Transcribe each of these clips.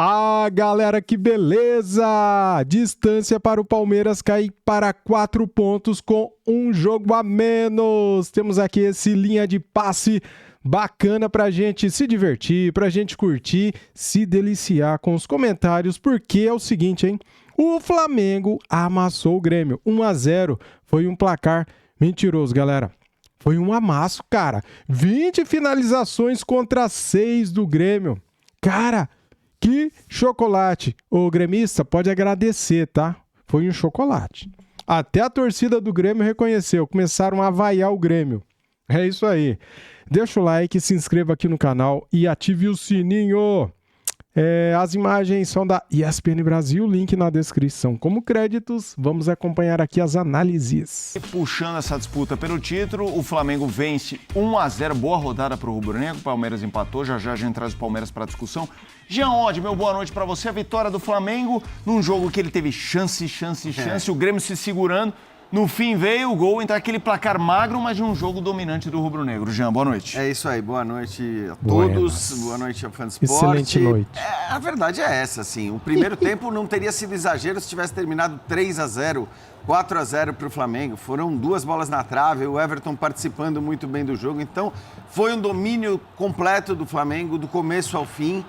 Ah, galera, que beleza! Distância para o Palmeiras cair para 4 pontos com um jogo a menos. Temos aqui esse linha de passe bacana pra gente se divertir, pra gente curtir, se deliciar com os comentários, porque é o seguinte, hein? O Flamengo amassou o Grêmio. 1-0. Foi um placar mentiroso, galera. Foi um amasso, cara. 20 finalizações contra 6 do Grêmio. Cara, que chocolate. O gremista pode agradecer, tá? Foi um chocolate. Até a torcida do Grêmio reconheceu. Começaram a vaiar o Grêmio. É isso aí. Deixa o like, se inscreva aqui no canal e ative o sininho. As imagens são da ESPN Brasil, link na descrição. Como créditos, vamos acompanhar aqui as análises. Puxando essa disputa pelo título, o Flamengo vence 1-0, boa rodada para o rubro-negro, o Palmeiras empatou, já a gente traz o Palmeiras para a discussão. Jean Oddi, meu boa noite para você, a vitória do Flamengo num jogo que ele teve chance, o Grêmio se segurando. No fim veio o gol, entrar aquele placar magro, mas de um jogo dominante do rubro-negro. Jean, boa noite. É isso aí, boa noite a todos, boa noite ao Fã do Esporte. Excelente noite. A verdade é essa, assim, o primeiro tempo não teria sido exagero se tivesse terminado 3-0, 4-0 para o Flamengo. Foram 2 bolas na trave, o Everton participando muito bem do jogo. Então, foi um domínio completo do Flamengo, do começo ao fim.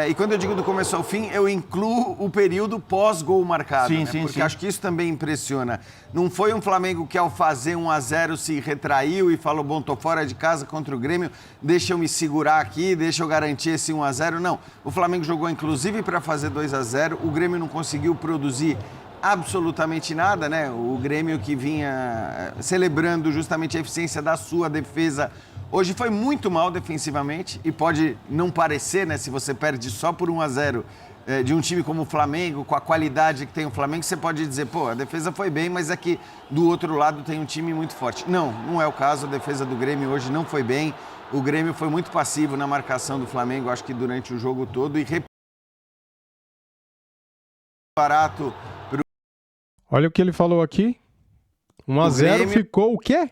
E quando eu digo do começo ao fim, eu incluo o período pós-gol marcado. Porque acho que isso também impressiona. Não foi um Flamengo que, ao fazer 1-0, se retraiu e falou, bom, tô fora de casa contra o Grêmio, deixa eu me segurar aqui, deixa eu garantir esse 1-0. Não, o Flamengo jogou, inclusive, para fazer 2-0. O Grêmio não conseguiu produzir absolutamente nada, né? O Grêmio que vinha celebrando justamente a eficiência da sua defesa, hoje foi muito mal defensivamente e pode não parecer, né? Se você perde só por 1-0 de um time como o Flamengo, com a qualidade que tem o Flamengo, você pode dizer, pô, a defesa foi bem, mas é que do outro lado tem um time muito forte. Não, não é o caso, a defesa do Grêmio hoje não foi bem, o Grêmio foi muito passivo na marcação do Flamengo, acho que durante o jogo todo, e barato. Olha o que ele falou aqui. 1-0 ficou o quê?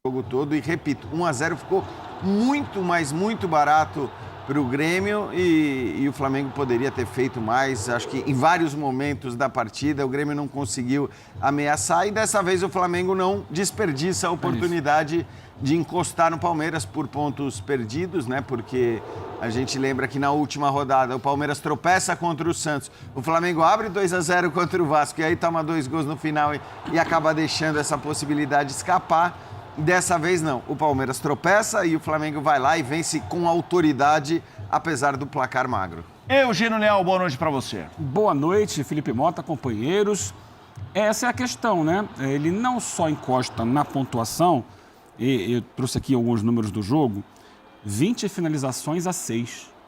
O jogo todo, e repito, 1-0 ficou muito, mas muito barato para o Grêmio e o Flamengo poderia ter feito mais. Acho que em vários momentos da partida o Grêmio não conseguiu ameaçar e dessa vez o Flamengo não desperdiça a oportunidade de encostar no Palmeiras por pontos perdidos, né? Porque a gente lembra que na última rodada o Palmeiras tropeça contra o Santos, o Flamengo abre 2-0 contra o Vasco e aí toma 2 gols no final e acaba deixando essa possibilidade escapar. Dessa vez não, o Palmeiras tropeça e o Flamengo vai lá e vence com autoridade, apesar do placar magro. Eugênio Leal, boa noite para você. Boa noite, Felipe Mota, companheiros. Essa é a questão, né? Ele não só encosta na pontuação, e eu trouxe aqui alguns números do jogo, 20 finalizações a 6.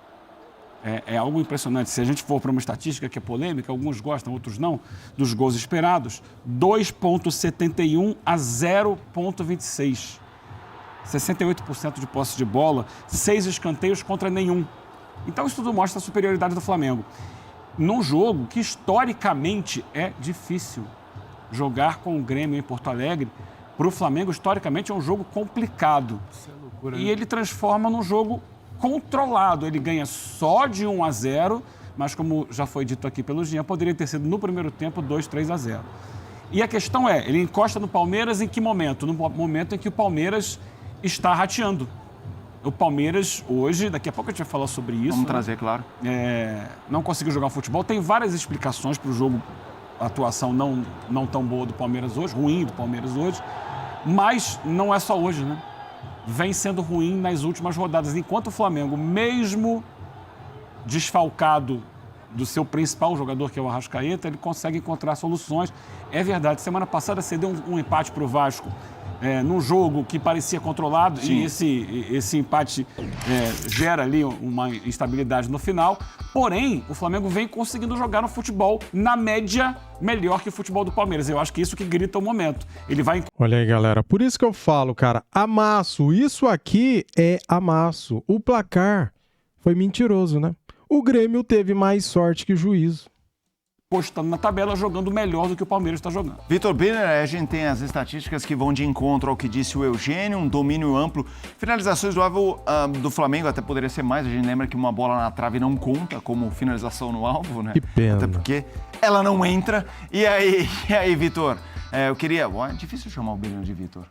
É algo impressionante. Se a gente for para uma estatística que é polêmica, alguns gostam, outros não, dos gols esperados, 2,71 a 0,26. 68% de posse de bola, 6 escanteios contra nenhum. Então isso tudo mostra a superioridade do Flamengo. Num jogo que historicamente é difícil. Jogar com o Grêmio em Porto Alegre, para o Flamengo, historicamente, é um jogo complicado. Isso é loucura, né? E ele transforma num jogo controlado. Ele ganha só de 1-0, mas como já foi dito aqui pelo Jean, poderia ter sido no primeiro tempo 2-3-0. E a questão é, ele encosta no Palmeiras em que momento? No momento em que o Palmeiras está rateando. O Palmeiras hoje, daqui a pouco a gente vai falar sobre isso. Vamos trazer, claro. Não conseguiu jogar futebol. Tem várias explicações para o jogo, a atuação não tão boa do Palmeiras hoje, ruim do Palmeiras hoje, mas não é só hoje, né? Vem sendo ruim nas últimas rodadas. Enquanto o Flamengo, mesmo desfalcado do seu principal jogador, que é o Arrascaeta, ele consegue encontrar soluções. É verdade, semana passada cedeu um empate para o Vasco, num jogo que parecia controlado. Sim. E esse empate gera ali uma instabilidade no final. Porém, o Flamengo vem conseguindo jogar no futebol, na média, melhor que o futebol do Palmeiras. Eu acho que isso que grita o momento. Ele vai... Olha aí, galera. Por isso que eu falo, cara, amasso. Isso aqui é amasso. O placar foi mentiroso, né? O Grêmio teve mais sorte que juízo. postando na tabela, jogando melhor do que o Palmeiras está jogando. Vitor Birner, a gente tem as estatísticas que vão de encontro ao que disse o Eugênio, um domínio amplo. Finalizações do alvo do Flamengo até poderia ser mais. A gente lembra que uma bola na trave não conta como finalização no alvo, né? Que pena. Até porque ela não entra. E aí Vitor, eu queria... É difícil chamar o Birner de Vitor.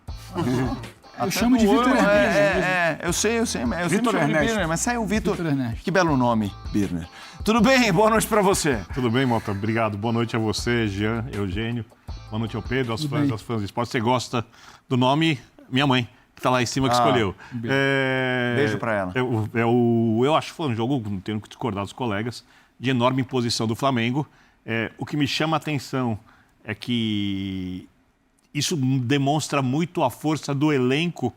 Eu chamo de Vitor Ernesto. Eu sei, mas Vitor Ernesto. Birner, mas saiu o Vitor. Vitor Ernesto. Que belo nome, Birner. Tudo bem? Boa noite pra você. Tudo bem, Mota? Obrigado. Boa noite a você, Jean, Eugênio. Boa noite ao Pedro, aos fãs de esporte. Você gosta do nome? Minha mãe, que tá lá em cima, que escolheu. Beijo pra ela. Eu acho que foi um jogo, não tenho que discordar dos colegas, de enorme imposição do Flamengo. O que me chama a atenção é que isso demonstra muito a força do elenco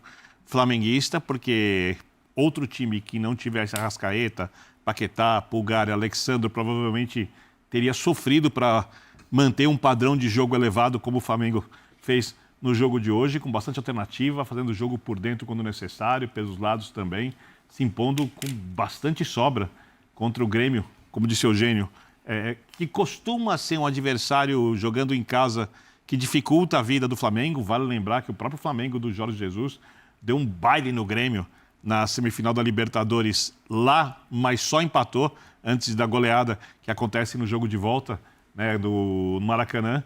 flamenguista, porque outro time que não tivesse Arrascaeta, Paquetá, Pulgar e Alexandre provavelmente teria sofrido para manter um padrão de jogo elevado como o Flamengo fez no jogo de hoje, com bastante alternativa, fazendo o jogo por dentro quando necessário, pelos lados também, se impondo com bastante sobra contra o Grêmio, como disse o Eugênio, que costuma ser um adversário jogando em casa que dificulta a vida do Flamengo. Vale lembrar que o próprio Flamengo do Jorge Jesus deu um baile no Grêmio na semifinal da Libertadores lá, mas só empatou antes da goleada que acontece no jogo de volta, né, do Maracanã.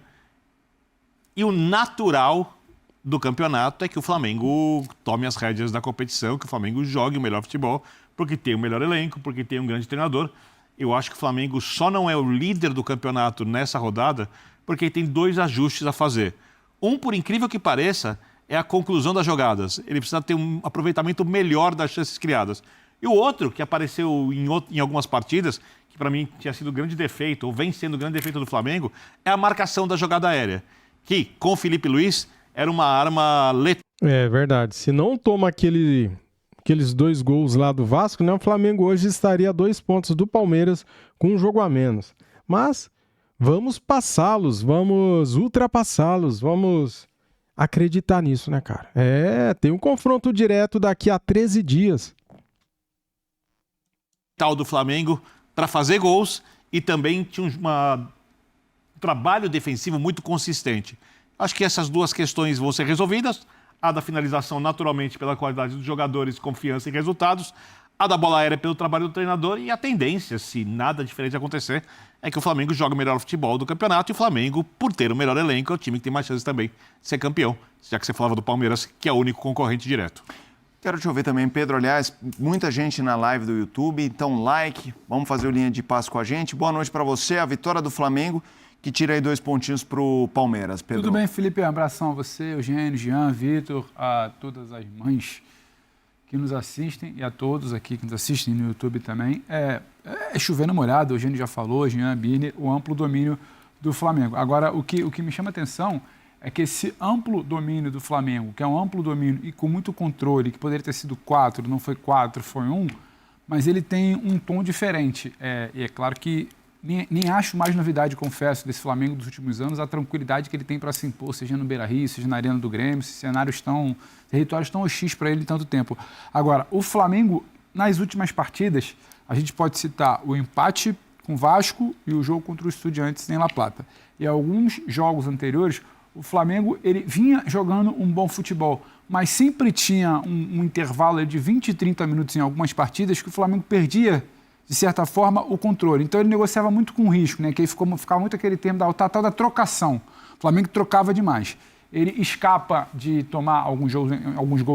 E o natural do campeonato é que o Flamengo tome as rédeas da competição, que o Flamengo jogue o melhor futebol, porque tem o melhor elenco, porque tem um grande treinador. Eu acho que o Flamengo só não é o líder do campeonato nessa rodada porque tem 2 ajustes a fazer. Um, por incrível que pareça, é a conclusão das jogadas. Ele precisa ter um aproveitamento melhor das chances criadas. E o outro, que apareceu em algumas partidas, que para mim tinha sido grande defeito, ou vem sendo grande defeito do Flamengo, é a marcação da jogada aérea, que, com o Felipe Luiz, era uma arma letal. É verdade. Se não toma aqueles 2 gols lá do Vasco, né, o Flamengo hoje estaria a 2 pontos do Palmeiras com um jogo a menos. Mas vamos passá-los, vamos ultrapassá-los, vamos acreditar nisso, né, cara? Tem um confronto direto daqui a 13 dias. Do Flamengo para fazer gols e também tinha um trabalho defensivo muito consistente. Acho que essas 2 questões vão ser resolvidas. A da finalização, naturalmente, pela qualidade dos jogadores, confiança e resultados. A da bola aérea pelo trabalho do treinador. E a tendência, se nada diferente acontecer, é que o Flamengo joga o melhor futebol do campeonato. E o Flamengo, por ter o melhor elenco, é o time que tem mais chances também de ser campeão. Já que você falava do Palmeiras, que é o único concorrente direto. Quero te ouvir também, Pedro. Aliás, muita gente na live do YouTube. Então, like, vamos fazer o Linha de Passe com a gente. Boa noite para você. A vitória do Flamengo, que tira aí 2 pontinhos para o Palmeiras, Pedro. Tudo bem, Felipe? Um abração a você, Eugênio, Jean, Vitor, a todas as mães que nos assistem e a todos aqui que nos assistem no YouTube também. É chovendo molhado, o Eugênio já falou, Jean, Bini, o amplo domínio do Flamengo. Agora, o que me chama a atenção é que esse amplo domínio do Flamengo, que é um amplo domínio e com muito controle, que poderia ter sido 4, não foi 4, foi 1, mas ele tem um tom diferente. E é claro que nem acho mais novidade, confesso, desse Flamengo dos últimos anos, a tranquilidade que ele tem para se impor, seja no Beira-Rio, seja na Arena do Grêmio, territórios tão hostis para ele tanto tempo. Agora, o Flamengo, nas últimas partidas, a gente pode citar o empate com o Vasco e o jogo contra o Estudiantes em La Plata. E alguns jogos anteriores, o Flamengo ele vinha jogando um bom futebol, mas sempre tinha um intervalo de 20 e 30 minutos em algumas partidas que o Flamengo perdia, de certa forma, o controle. Então ele negociava muito com risco, né? Que aí ficava muito aquele termo tal da trocação. O Flamengo trocava demais. Ele escapa de tomar alguns gols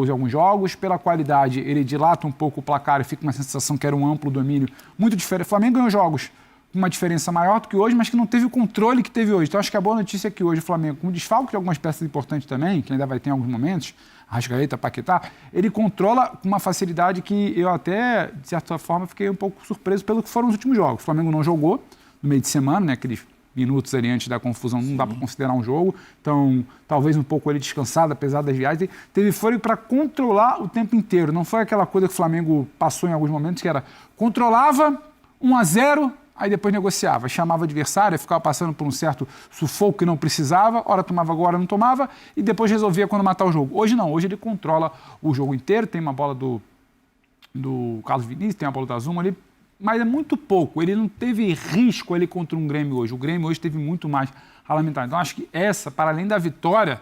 em alguns jogos, pela qualidade ele dilata um pouco o placar e fica uma sensação que era um amplo domínio muito diferente. O Flamengo ganhou jogos com uma diferença maior do que hoje, mas que não teve o controle que teve hoje. Então acho que a boa notícia é que hoje o Flamengo, com desfalque de algumas peças importantes também, que ainda vai ter em alguns momentos, Arrascaeta, Paquetá, ele controla com uma facilidade que eu até, de certa forma, fiquei um pouco surpreso pelo que foram os últimos jogos. O Flamengo não jogou no meio de semana, né, aqueles minutos ali antes da confusão, não dá para considerar um jogo. Então, talvez um pouco ele descansado, apesar das viagens. Teve fôlego para controlar o tempo inteiro. Não foi aquela coisa que o Flamengo passou em alguns momentos, que era controlava 1-0, aí depois negociava, chamava o adversário, ficava passando por um certo sufoco que não precisava, hora tomava gol, hora não tomava, e depois resolvia quando matar o jogo. Hoje não, hoje ele controla o jogo inteiro, tem uma bola do Carlos Vinícius, tem uma bola da Zuma ali, mas é muito pouco. Ele não teve risco ali contra um Grêmio hoje. O Grêmio hoje teve muito mais lamentável. Então, acho que essa, para além da vitória,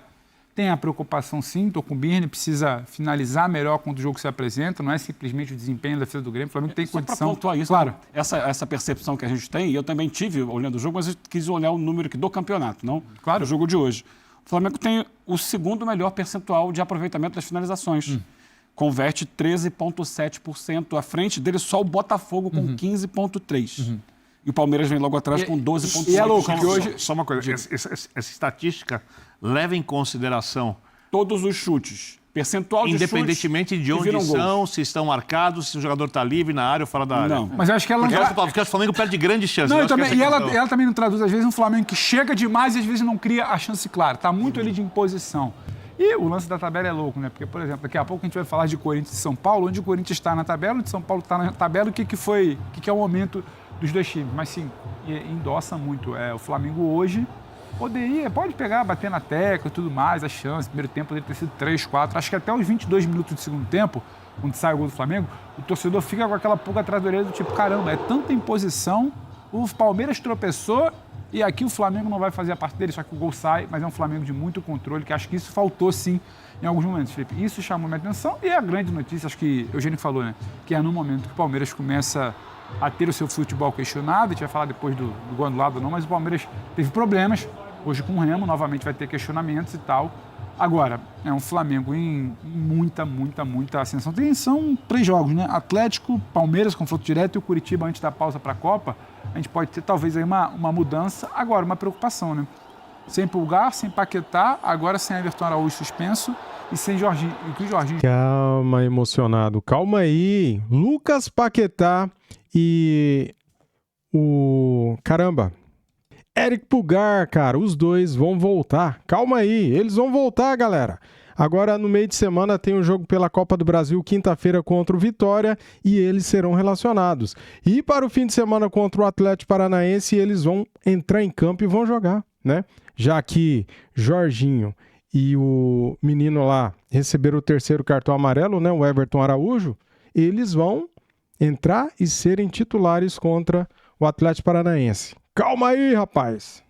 tem a preocupação, sim. Estou com o Birne, precisa finalizar melhor quando o jogo se apresenta. Não é simplesmente o desempenho da defesa do Grêmio. O Flamengo tem condição. Para pontuar isso, claro. Essa percepção que a gente tem, e eu também tive olhando o jogo, mas eu quis olhar o número aqui do campeonato, não claro. O jogo de hoje. O Flamengo tem o segundo melhor percentual de aproveitamento das finalizações. Converte 13,7%. À frente dele, só o Botafogo com 15,3%. E o Palmeiras vem logo atrás com 12,7%. E é louco que hoje... Só uma coisa, essa estatística leva em consideração todos os chutes. Percentual de independentemente chutes de onde são, gols. se estão marcados, se o jogador está livre na área ou fora da área. Não. Mas eu acho que ela Porque o Flamengo perde grandes chances. Não, e ela também não traduz, às vezes, um Flamengo que chega demais e às vezes não cria a chance clara. Está muito ali de imposição. E o lance da tabela é louco, né? Porque, por exemplo, daqui a pouco a gente vai falar de Corinthians e São Paulo, onde o Corinthians está na tabela, onde São Paulo está na tabela, o que é o momento dos dois times. Mas sim, endossa muito. O Flamengo hoje pode pegar, bater na tecla e tudo mais, a chance. Primeiro tempo poderia ter sido 3, 4. Acho que até os 22 minutos do segundo tempo, quando sai o gol do Flamengo, o torcedor fica com aquela pulga atrás da orelha do tipo, caramba, é tanta imposição, o Palmeiras tropeçou e aqui o Flamengo não vai fazer a parte dele, só que o gol sai, mas é um Flamengo de muito controle, que acho que isso faltou sim em alguns momentos, Felipe. Isso chamou minha atenção e a grande notícia, acho que o Eugênio falou, né? Que é no momento que o Palmeiras começa a ter o seu futebol questionado, a gente vai falar depois do gol anulado ou não, mas o Palmeiras teve problemas, hoje com o Remo, novamente vai ter questionamentos e tal. Agora, é um Flamengo em muita ascensão. São 3 jogos, né? Atlético, Palmeiras, confronto direto, e o Curitiba antes da pausa para a Copa. A gente pode ter talvez aí uma mudança. Agora, uma preocupação, né? Sem Pulgar, sem Paquetá, agora sem Everton Araújo suspenso e sem Jorginho. E que o Jorginho... Calma, emocionado. Calma aí. Lucas Paquetá e o... Caramba. Eric Pulgar, cara, os dois vão voltar. Calma aí, eles vão voltar, galera. Agora, no meio de semana, tem um jogo pela Copa do Brasil, quinta-feira contra o Vitória, e eles serão relacionados. E para o fim de semana contra o Atlético Paranaense, eles vão entrar em campo e vão jogar, né? Já que Jorginho e o menino lá receberam o 3º cartão amarelo, né? O Everton Araújo, eles vão entrar e serem titulares contra o Atlético Paranaense. Calma aí, rapaz.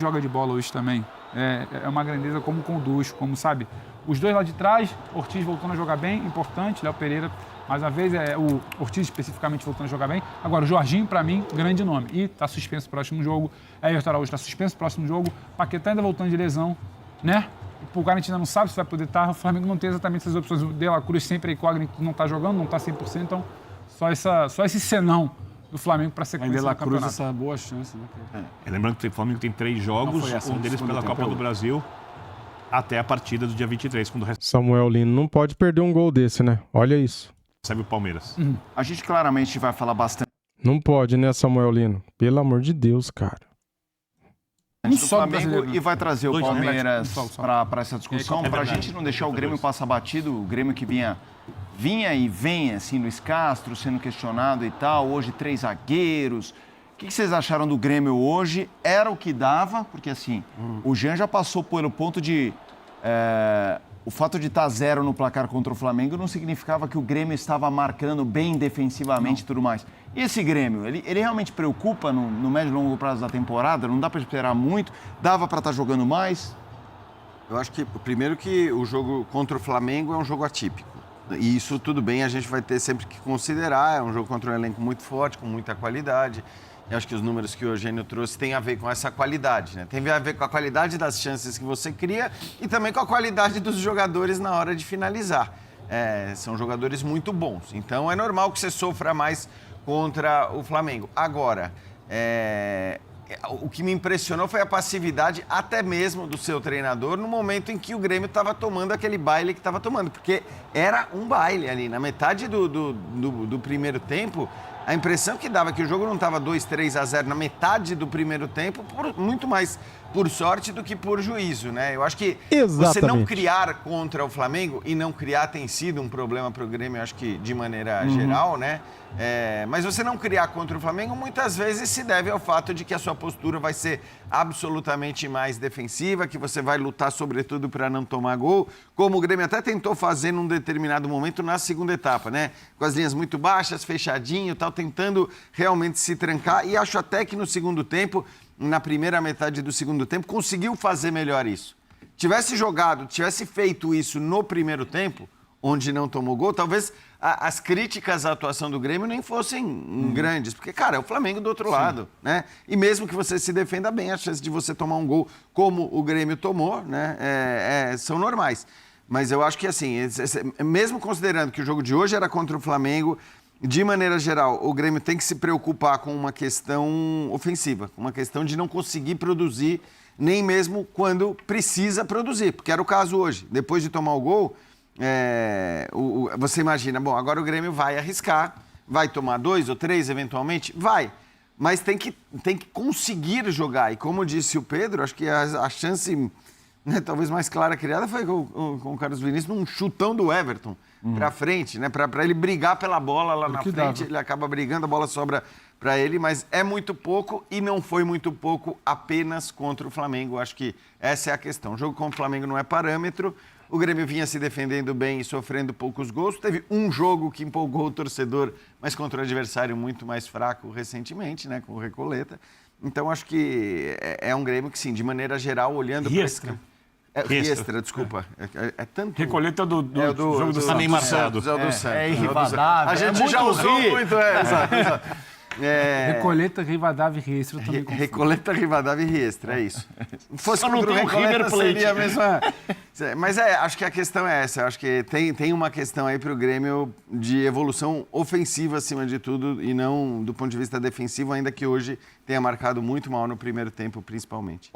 Joga de bola hoje também. É uma grandeza como conduz, como sabe. Os dois lá de trás, Ortiz voltando a jogar bem, importante, Léo Pereira, mais uma vez, o Ortiz especificamente voltando a jogar bem. Agora, o Jorginho, para mim, grande nome. E está suspenso no próximo jogo. Everton Araújo está suspenso no próximo jogo. Paquetá ainda voltando de lesão, né? O Pulgar a gente ainda não sabe se vai poder estar. O Flamengo não tem exatamente essas opções. O De La Cruz sempre é incógnito, não está jogando, não está 100%. Então, só esse senão do Flamengo para sequência do campeonato. Cruz essa boa chance, né? Lembrando que o Flamengo tem 3 jogos, um deles pela Copa do Brasil, até a partida do dia 23, quando Samuel Lino não pode perder um gol desse, né? Olha isso. recebe o Palmeiras. A gente claramente vai falar bastante Não pode, né, Samuel Lino? Pelo amor de Deus, cara. do Flamengo e vai trazer o Palmeiras para essa discussão, para a gente não deixar o Grêmio passar batido, o Grêmio que vinha e vem, assim, Luiz Castro sendo questionado e tal, hoje 3 zagueiros. O que vocês acharam do Grêmio hoje? Era o que dava, porque assim, o Jean já passou pelo ponto de... o fato de estar 0 no placar contra o Flamengo não significava que o Grêmio estava marcando bem defensivamente e tudo mais. E esse Grêmio, ele realmente preocupa no médio e longo prazo da temporada? Não dá para esperar muito? Dava para estar jogando mais? Eu acho que, primeiro, que o jogo contra o Flamengo é um jogo atípico. E isso, tudo bem, a gente vai ter sempre que considerar. É um jogo contra um elenco muito forte, com muita qualidade. Eu acho que os números que o Eugênio trouxe têm a ver com essa qualidade, né? Tem a ver com a qualidade das chances que você cria e também com a qualidade dos jogadores na hora de finalizar. São jogadores muito bons. Então, é normal que você sofra mais contra o Flamengo. Agora, o que me impressionou foi a passividade até mesmo do seu treinador no momento em que o Grêmio estava tomando aquele baile que estava tomando. Porque era um baile ali. Na metade do primeiro tempo, a impressão que dava que o jogo não estava 2-3-0 na metade do primeiro tempo, muito mais por sorte do que por juízo, né? Eu acho que você não criar contra o Flamengo, e não criar tem sido um problema para o Grêmio, eu acho que de maneira geral, né? Mas você não criar contra o Flamengo muitas vezes se deve ao fato de que a sua postura vai ser absolutamente mais defensiva, que você vai lutar sobretudo para não tomar gol, como o Grêmio até tentou fazer num determinado momento na segunda etapa, né? Com as linhas muito baixas, fechadinho, tal, tentando realmente se trancar, e acho até que no segundo tempo, na primeira metade do segundo tempo, conseguiu fazer melhor isso. Tivesse feito isso no primeiro tempo, onde não tomou gol, talvez as críticas à atuação do Grêmio nem fossem grandes, porque, cara, é o Flamengo do outro lado, né? E mesmo que você se defenda bem, a chance de você tomar um gol como o Grêmio tomou, né, são normais. Mas eu acho que, assim, mesmo considerando que o jogo de hoje era contra o Flamengo, de maneira geral, o Grêmio tem que se preocupar com uma questão ofensiva, uma questão de não conseguir produzir, nem mesmo quando precisa produzir, porque era o caso hoje. Depois de tomar o gol, você imagina, bom, agora o Grêmio vai arriscar, vai tomar 2 ou 3 eventualmente? Vai, mas tem que conseguir jogar. E como disse o Pedro, acho que a chance, né, talvez mais clara criada foi com o Carlos Vinícius num chutão do Everton para frente, né, para ele brigar pela bola lá na frente. Ele acaba brigando, a bola sobra para ele, mas é muito pouco, e não foi muito pouco apenas contra o Flamengo. Acho que essa é a questão. O jogo contra o Flamengo não é parâmetro. O Grêmio vinha se defendendo bem e sofrendo poucos gols. Teve um jogo que empolgou o torcedor, mas contra um adversário muito mais fraco recentemente, né, com o Recoleta. Então, acho que é um Grêmio que, sim, de maneira geral, olhando para esse campo. Riestra, desculpa. É tanto... Recoleta do jogo do Santos. Marçado. É Rivadavia. A gente já usou muito, exato. Recoleta, Rivadavia e Riestra também. Recoleta, Rivadavia e Riestra, é isso. Se fosse não contra o tem o Recoleta, River Plate. seria a mesma... Mas acho que a questão é essa. Acho que tem uma questão aí para o Grêmio de evolução ofensiva, acima de tudo, e não do ponto de vista defensivo, ainda que hoje tenha marcado muito mal no primeiro tempo, principalmente.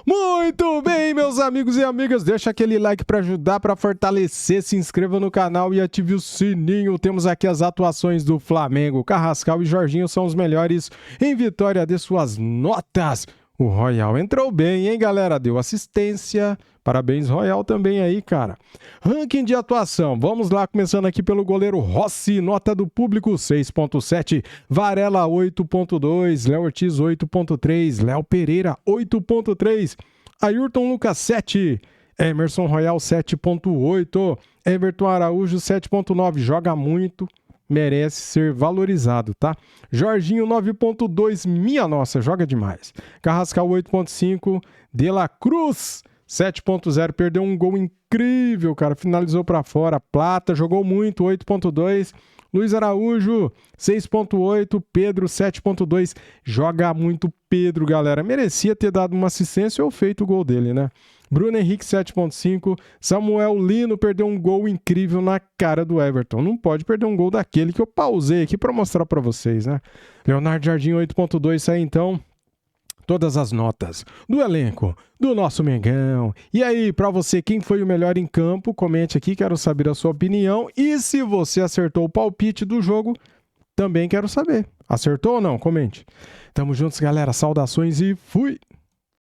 Muito bem, meus amigos e amigas, deixa aquele like para ajudar, para fortalecer, se inscreva no canal e ative o sininho. Temos aqui as atuações do Flamengo. Carrascal e Jorginho são os melhores em vitória de suas notas. O Royal entrou bem, hein, galera? Deu assistência. Parabéns, Royal, também aí, cara. Ranking de atuação. Vamos lá, começando aqui pelo goleiro Rossi. Nota do público, 6.7. Varela, 8.2. Léo Ortiz, 8.3. Léo Pereira, 8.3. Ayrton Lucas, 7. Emerson Royal, 7.8. Everton Araújo, 7.9. Joga muito, merece ser valorizado, tá? Jorginho, 9.2. Minha nossa, joga demais. Carrascal, 8.5. De La Cruz, 7.0, perdeu um gol incrível, cara, finalizou para fora. Plata jogou muito, 8.2. Luiz Araújo, 6.8. Pedro, 7.2. Joga muito Pedro, galera. Merecia ter dado uma assistência ou feito o gol dele, né? Bruno Henrique, 7.5. Samuel Lino perdeu um gol incrível na cara do Everton. Não pode perder um gol daquele que eu pausei aqui para mostrar para vocês, né? Leonardo Jardim, 8.2. Isso aí, então, todas as notas do elenco do nosso Mengão. E aí, pra você, quem foi o melhor em campo? Comente aqui, quero saber a sua opinião. E se você acertou o palpite do jogo, também quero saber. Acertou ou não? Comente. Tamo juntos, galera. Saudações e fui!